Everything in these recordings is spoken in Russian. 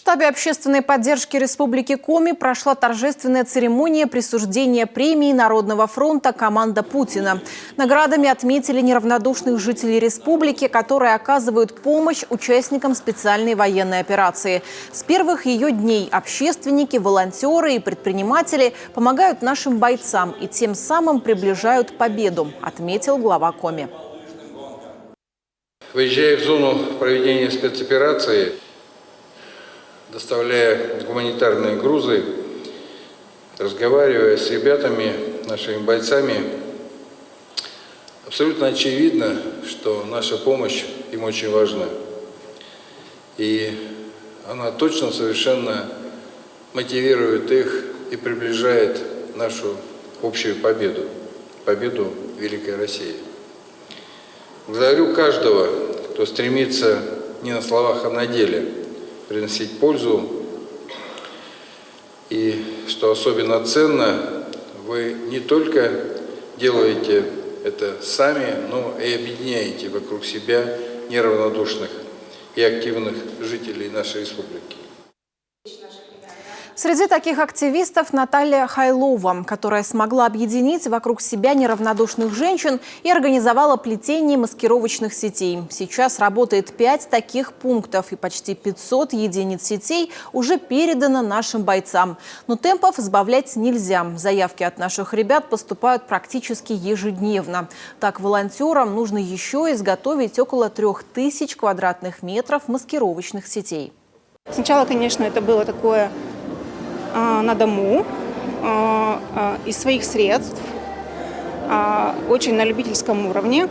штабе общественной поддержки Республики Коми прошла торжественная церемония присуждения премии Народного фронта «Команда Путина». Наградами отметили неравнодушных жителей республики, которые оказывают помощь участникам специальной военной операции. С первых ее дней общественники, волонтеры и предприниматели помогают нашим бойцам и тем самым приближают победу, отметил глава Коми. Выезжая в зону проведения спецоперации, доставляя гуманитарные грузы, разговаривая с ребятами, нашими бойцами, абсолютно очевидно, что наша помощь им очень важна. И она точно, совершенно мотивирует их и приближает нашу общую победу, победу Великой России. Благодарю каждого, кто стремится не на словах, а на деле приносить пользу. И, что особенно ценно, вы не только делаете это сами, но и объединяете вокруг себя неравнодушных и активных жителей нашей республики. Среди таких активистов Наталья Хайлова, которая смогла объединить вокруг себя неравнодушных женщин и организовала плетение маскировочных сетей. Сейчас работает 5 таких пунктов, и почти 500 единиц сетей уже передано нашим бойцам. Но темпов сбавлять нельзя. Заявки от наших ребят поступают практически ежедневно. Так, волонтерам нужно еще изготовить около 3000 квадратных метров маскировочных сетей. Сначала, конечно, это было такое на дому, из своих средств, очень на любительском уровне.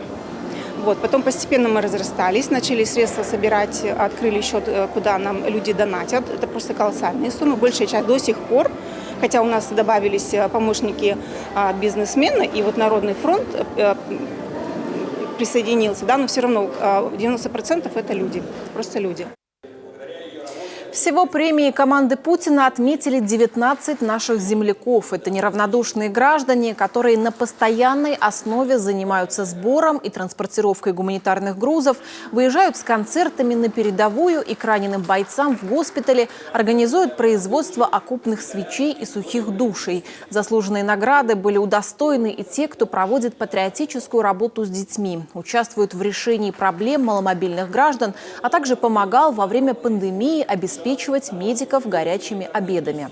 Вот. Потом постепенно мы разрастались, начали средства собирать, открыли счет, куда нам люди донатят. Это просто колоссальные суммы. Большая часть до сих пор, хотя у нас добавились помощники бизнесмены, и вот Народный фронт присоединился, да, но все равно 90% это люди, просто люди. Всего премии команды Путина отметили 19 наших земляков. Это неравнодушные граждане, которые на постоянной основе занимаются сбором и транспортировкой гуманитарных грузов, выезжают с концертами на передовую и к раненым бойцам в госпитале, организуют производство окопных свечей и сухих душей. Заслуженные награды были удостоены и те, кто проводит патриотическую работу с детьми, участвует в решении проблем маломобильных граждан, а также помогал во время пандемии обеспечивать медиков горячими обедами.